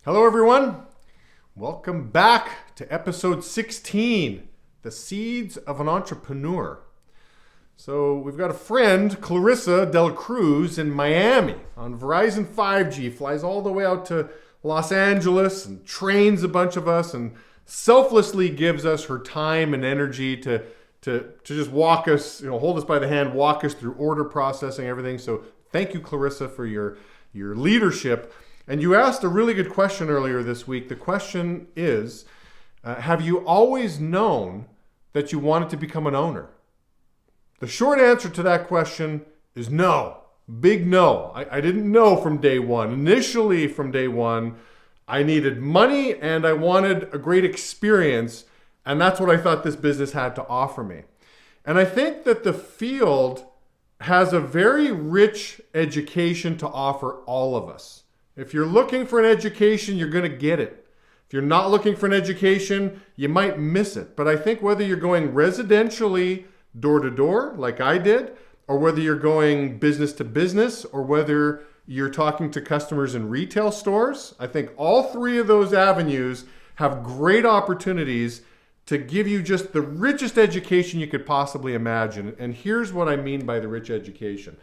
Hello, everyone. Welcome back to episode 16, The Seeds of an Entrepreneur. So we've got a friend, Clarissa Del Cruz, in Miami on Verizon 5G, flies all the way out to Los Angeles and trains a bunch of us and selflessly gives us her time and energy to just walk us, hold us by the hand, walk us through order processing, everything. So thank you, Clarissa, for your leadership. And you asked a really good question earlier this week. The question is, have you always known that you wanted to become an owner? The short answer to that question is no. Big no. I didn't know from day one. Initially, from day one, I needed money and I wanted a great experience. And that's what I thought this business had to offer me. And I think that the field has a very rich education to offer all of us. If you're looking for an education, you're going to get it. If you're not looking for an education, you might miss it. But I think whether you're going residentially door to door, like I did, or whether you're going business to business, or whether you're talking to customers in retail stores, I think all three of those avenues have great opportunities to give you just the richest education you could possibly imagine. And here's what I mean by the rich education.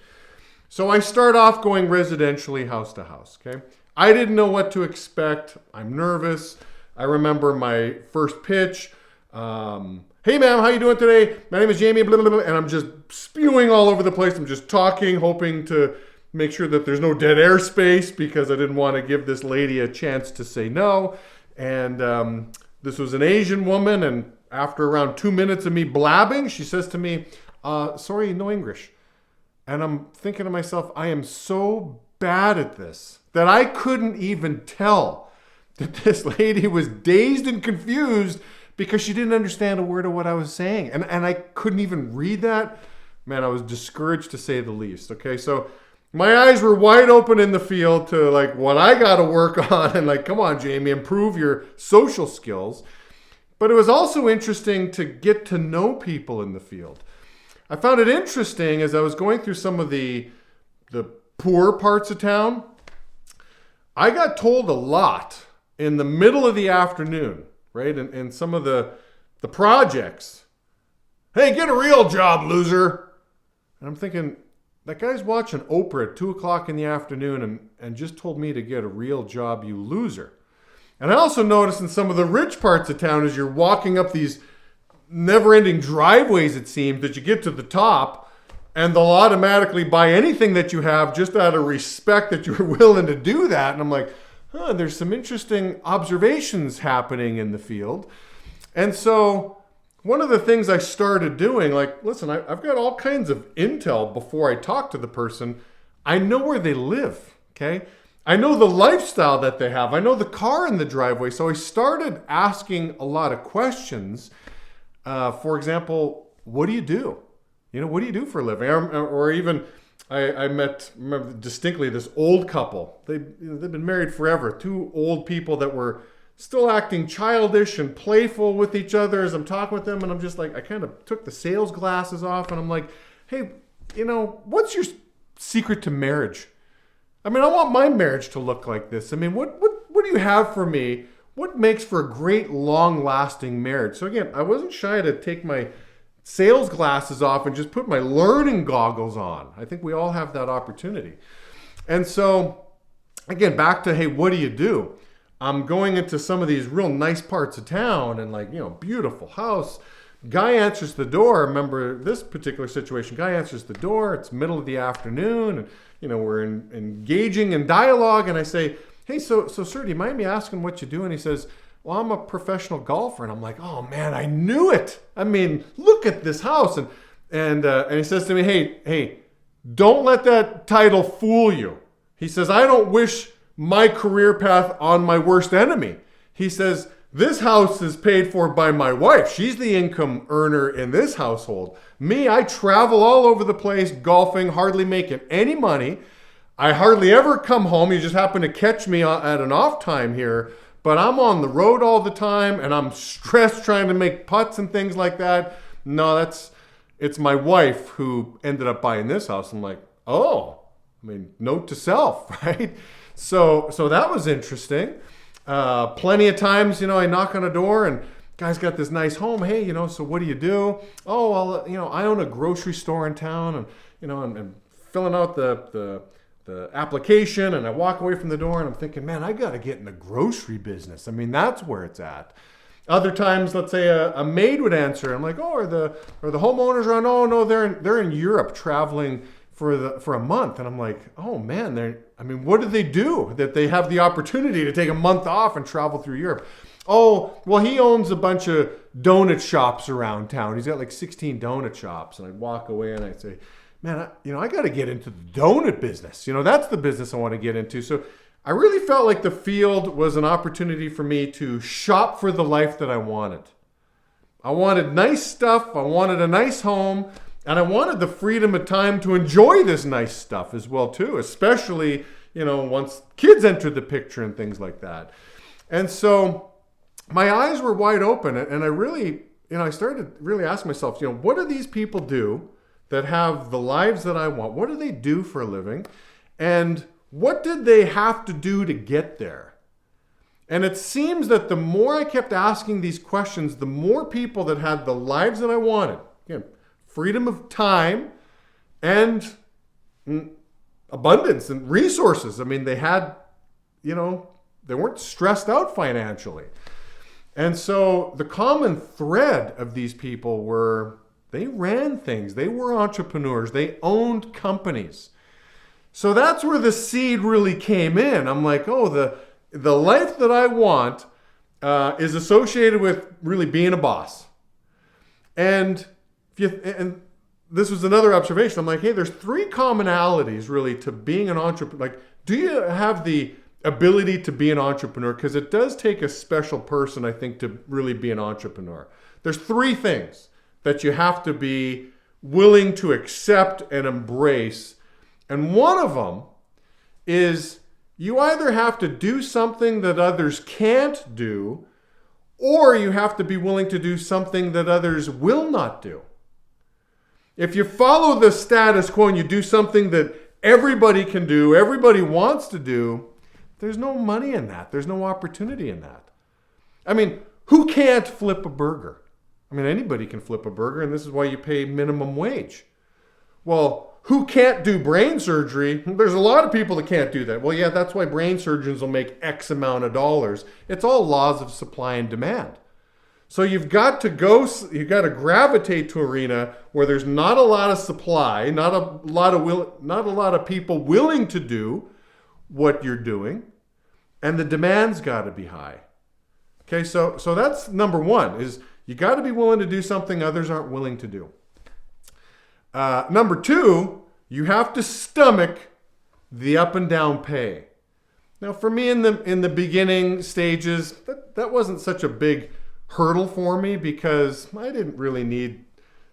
So I start off going residentially house to house, okay? I didn't know what to expect. I'm nervous. I remember my first pitch. Hey, ma'am, how you doing today? My name is Jamie, blah, blah, blah, and I'm just spewing all over the place. I'm just talking, hoping to make sure that there's no dead air space because I didn't want to give this lady a chance to say no. And this was an Asian woman, and after around 2 minutes of me blabbing, she says to me, sorry, no English. And I'm thinking to myself, I am so bad at this that I couldn't even tell that this lady was dazed and confused because she didn't understand a word of what I was saying. And I couldn't even read that. Man, I was discouraged to say the least. Okay, so my eyes were wide open in the field to like what I got to work on. And like, come on, Jamie, improve your social skills. But it was also interesting to get to know people in the field. I found it interesting as I was going through some of the poor parts of town. I got told a lot in the middle of the afternoon, right? And some of the projects. Hey, get a real job, loser. And I'm thinking, that guy's watching Oprah at 2 o'clock in the afternoon and just told me to get a real job, you loser. And I also noticed in some of the rich parts of town as you're walking up these never-ending driveways, it seems, that you get to the top and they'll automatically buy anything that you have just out of respect that you're willing to do that. And I'm like, there's some interesting observations happening in the field. And so one of the things I started doing, like, listen, I've got all kinds of intel before I talk to the person. I know where they live, okay? I know the lifestyle that they have. I know the car in the driveway. So I started asking a lot of questions. For example, what do you do? What do you do for a living? Or even, I remember distinctly this old couple. They've been married forever. Two old people that were still acting childish and playful with each other as I'm talking with them. And I'm just like, I kind of took the sales glasses off and I'm like, hey, what's your secret to marriage? I mean, I want my marriage to look like this. I mean, what do you have for me? What makes for a great, long-lasting marriage? So again, I wasn't shy to take my sales glasses off and just put my learning goggles on. I think we all have that opportunity. And so, again, back to, hey, what do you do? I'm going into some of these real nice parts of town and like, beautiful house. Guy answers the door. Remember this particular situation. Guy answers the door. It's middle of the afternoon and, we're engaging in dialogue. And I say, hey, so sir, do you mind me asking what you do? And he says, well, I'm a professional golfer. And I'm like, oh man, I knew it. I mean, look at this house. And he says to me, hey, don't let that title fool you. He says, I don't wish my career path on my worst enemy. He says, this house is paid for by my wife. She's the income earner in this household. Me, I travel all over the place golfing, hardly making any money. I hardly ever come home. You just happen to catch me at an off time here. But I'm on the road all the time and I'm stressed trying to make putts and things like that. No, it's my wife who ended up buying this house. I'm like, oh, I mean, note to self, right? So that was interesting. Plenty of times, I knock on a door and guy's got this nice home. Hey, so what do you do? Oh, well, I own a grocery store in town, and I'm filling out the application, and I walk away from the door and I'm thinking, man, I got to get in the grocery business. I mean, that's where it's at. Other times, let's say a maid would answer. I'm like, oh, are the homeowners around? Oh, no, they're in Europe traveling for a month. And I'm like, oh man, what do they do that they have the opportunity to take a month off and travel through Europe? Oh, well, he owns a bunch of donut shops around town. He's got like 16 donut shops. And I'd walk away and I'd say, man, I got to get into the donut business. That's the business I want to get into. So I really felt like the field was an opportunity for me to shop for the life that I wanted. I wanted nice stuff. I wanted a nice home. And I wanted the freedom of time to enjoy this nice stuff as well, too, especially, once kids entered the picture and things like that. And so my eyes were wide open, and I really, I started really asking myself, what do these people do that have the lives that I want? What do they do for a living? And what did they have to do to get there? And it seems that the more I kept asking these questions, the more people that had the lives that I wanted, freedom of time and abundance and resources. I mean, they had, they weren't stressed out financially. And so the common thread of these people were they ran things. They were entrepreneurs. They owned companies. So that's where the seed really came in. I'm like, oh, the life that I want is associated with really being a boss. And this was another observation. I'm like, hey, there's three commonalities really to being an entrepreneur. Like, do you have the ability to be an entrepreneur? Because it does take a special person, I think, to really be an entrepreneur. There's three things that you have to be willing to accept and embrace. And one of them is you either have to do something that others can't do, or you have to be willing to do something that others will not do. If you follow the status quo and you do something that everybody can do, everybody wants to do, there's no money in that. There's no opportunity in that. I mean, who can't flip a burger? I mean, anybody can flip a burger, and this is why you pay minimum wage. Well, who can't do brain surgery? There's a lot of people that can't do that. Well, yeah, that's why brain surgeons will make X amount of dollars. It's all laws of supply and demand. So you've got to gravitate to an arena where there's not a lot of supply, not a lot of people willing to do what you're doing, and the demand's got to be high. Okay, so that's number one, is you got to be willing to do something others aren't willing to do. Number two, you have to stomach the up and down pay. Now, for me in the beginning stages, that wasn't such a big hurdle for me because I didn't really need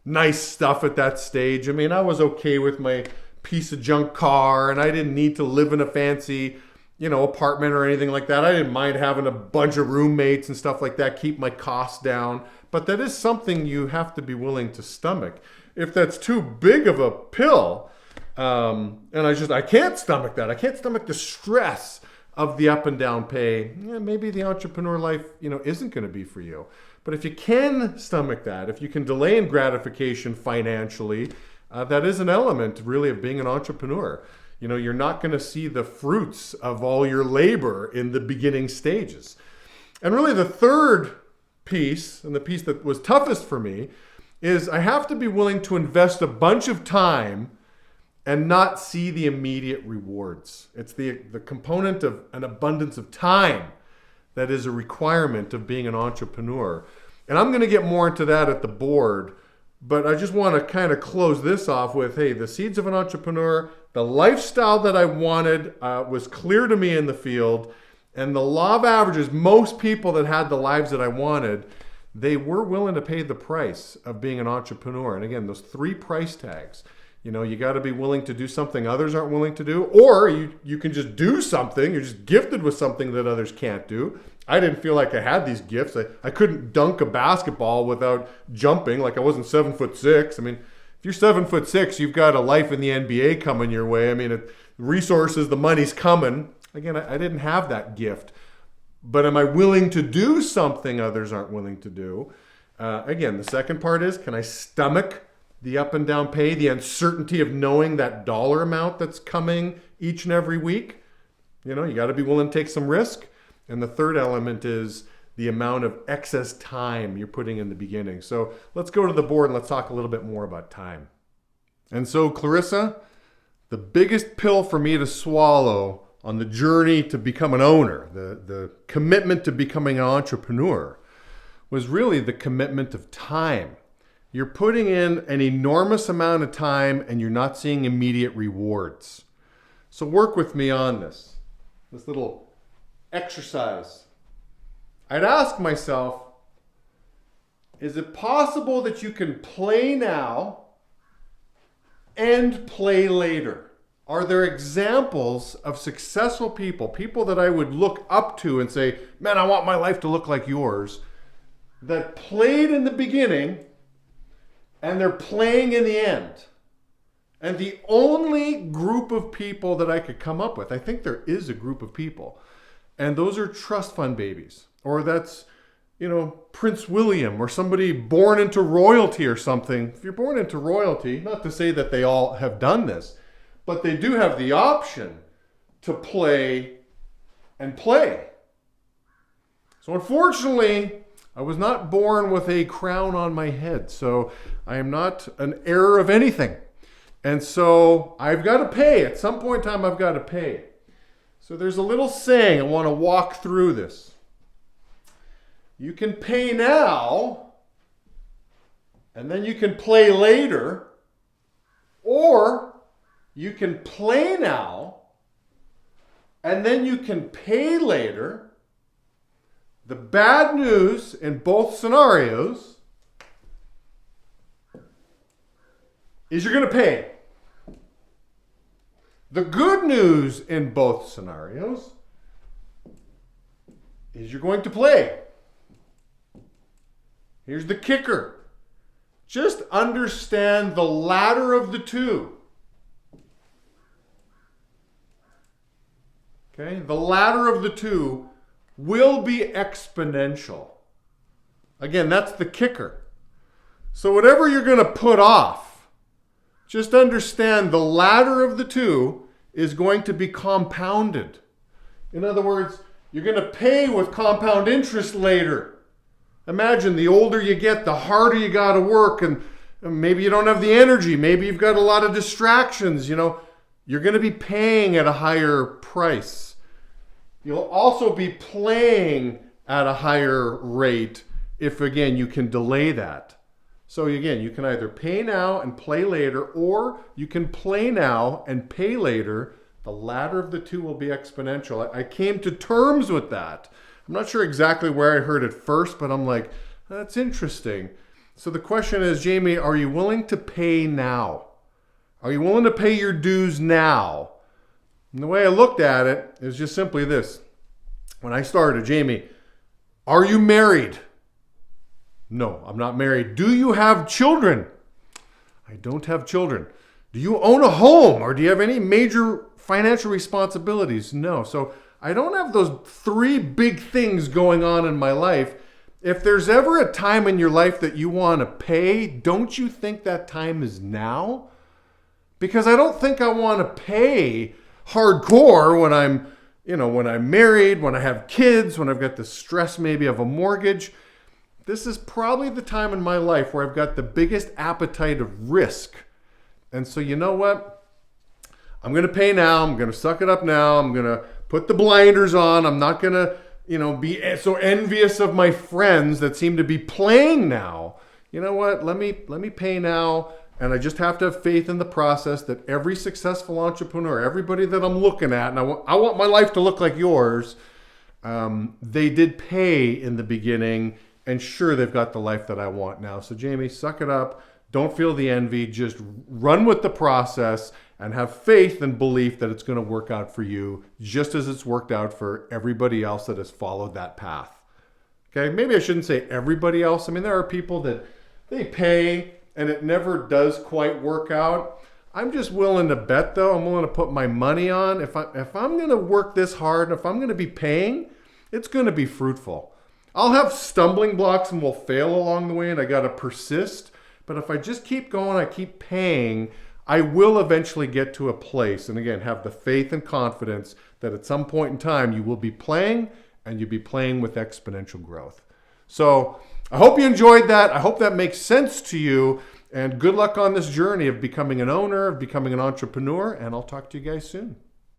nice stuff at that stage. I mean, I was okay with my piece of junk car, and I didn't need to live in a fancy, apartment or anything like that. I didn't mind having a bunch of roommates and stuff like that, keep my costs down. But that is something you have to be willing to stomach. If that's too big of a pill, and I can't stomach that. I can't stomach the stress of the up and down pay. Maybe the entrepreneur life, isn't going to be for you. But if you can stomach that, if you can delay in gratification financially, that is an element really of being an entrepreneur. You're not going to see the fruits of all your labor in the beginning stages. And really the third piece, and the piece that was toughest for me, is I have to be willing to invest a bunch of time and not see the immediate rewards. It's the component of an abundance of time that is a requirement of being an entrepreneur. And I'm going to get more into that at the board, but I just want to kind of close this off with, hey, the seeds of an entrepreneur, the lifestyle that I wanted was clear to me in the field, and the law of averages, most people that had the lives that I wanted, they were willing to pay the price of being an entrepreneur. And again, those three price tags. You got to be willing to do something others aren't willing to do, or you can just do something. You're just gifted with something that others can't do. I didn't feel like I had these gifts. I couldn't dunk a basketball without jumping. Like I wasn't 7'6". I mean, if you're 7'6", you've got a life in the NBA coming your way. I mean, resources, the money's coming. Again, I didn't have that gift. but am I willing to do something others aren't willing to do? Again, the second part is, can I stomach the up and down pay, the uncertainty of knowing that dollar amount that's coming each and every week? You know, you got to be willing to take some risk. And the third element is the amount of excess time you're putting in the beginning. So let's go to the board and let's talk a little bit more about time. And so, Clarissa, the biggest pill for me to swallow on the journey to become an owner, the commitment to becoming an entrepreneur, was really the commitment of time. You're putting in an enormous amount of time and you're not seeing immediate rewards. So work with me on this little exercise. I'd ask myself, is it possible that you can play now and play later? Are there examples of successful people that I would look up to and say, man, I want my life to look like yours, that played in the beginning and they're playing in the end? And the only group of people that I could come up with, I think there is a group of people, and those are trust fund babies, or that's, Prince William, or somebody born into royalty or something. If you're born into royalty, not to say that they all have done this, but they do have the option to play and play. So unfortunately, I was not born with a crown on my head, so I am not an heir of anything. And so I've got to pay. At some point in time, I've got to pay. So there's a little saying. I want to walk through this. You can pay now, and then you can play later, or you can play now, and then you can pay later. The bad news in both scenarios is you're going to pay. The good news in both scenarios is you're going to play. Here's the kicker. Just understand the latter of the two. Okay? The latter of the two will be exponential. Again, that's the kicker. So whatever you're going to put off, just understand the latter of the two is going to be compounded. In other words, you're going to pay with compound interest later. Imagine the older you get, the harder you got to work, and maybe you don't have the energy. Maybe you've got a lot of distractions. You're going to be paying at a higher price. You'll also be playing at a higher rate if, again, you can delay that. So again, you can either pay now and play later, or you can play now and pay later. The latter of the two will be exponential. I came to terms with that. I'm not sure exactly where I heard it first, but I'm like, that's interesting. So the question is, Jamie, are you willing to pay now? Are you willing to pay your dues now? And the way I looked at it is just simply this. When I started, Jamie, are you married? No, I'm not married. Do you have children? I don't have children. Do you own a home, or do you have any major financial responsibilities? No. So I don't have those three big things going on in my life. If there's ever a time in your life that you want to pay, don't you think that time is now? Because I don't think I want to pay hardcore when I'm married, when I have kids, when I've got the stress maybe of a mortgage. This is probably the time in my life where I've got the biggest appetite of risk. And so you know what? I'm going to pay now. I'm going to suck it up now. I'm going to put the blinders on. I'm not going to, be so envious of my friends that seem to be playing now. You know what? Let me pay now. And I just have to have faith in the process that every successful entrepreneur, everybody that I'm looking at, and I want my life to look like yours, they did pay in the beginning, and sure, they've got the life that I want now. So Jamie, suck it up. Don't feel the envy. Just run with the process and have faith and belief that it's going to work out for you, just as it's worked out for everybody else that has followed that path. Okay, maybe I shouldn't say everybody else. I mean, there are people that they pay and it never does quite work out. I'm just willing to bet, though. I'm willing to put my money on. If I'm going to work this hard, if I'm going to be paying, it's going to be fruitful. I'll have stumbling blocks and will fail along the way, and I got to persist. But if I just keep going, I keep paying, I will eventually get to a place, and again, have the faith and confidence that at some point in time you will be playing, and you'll be playing with exponential growth. So I hope you enjoyed that. I hope that makes sense to you, and good luck on this journey of becoming an owner, of becoming an entrepreneur, and I'll talk to you guys soon.